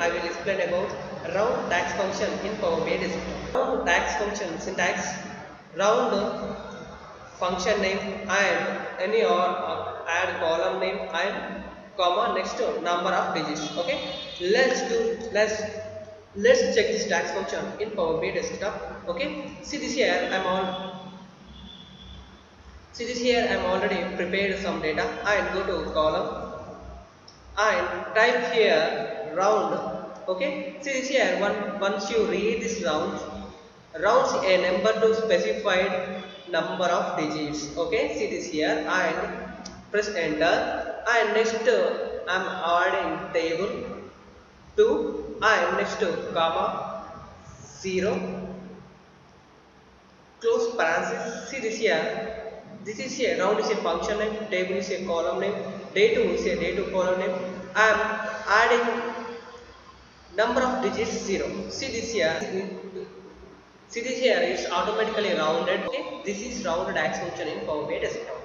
I will explain about round DAX function in Power BI Desktop. Round DAX function syntax: round function name and any or add column name and comma next to number of digits. Okay, let's check this DAX function in Power BI Desktop. Okay, see this here. I'm already prepared some data and go to column and type here round. Okay, see this here. Once you read this rounds a number to specified number of digits. Okay, see this here and press enter, and next I'm adding table 2 and next to comma 0 close parenthesis. See this here. This is a round is a function name, table is a column name, day2 is a day2 column name. I am adding number of digits 0. See this here. See this here, it's automatically rounded. Okay, this is rounded DAX function in Power BI Desktop.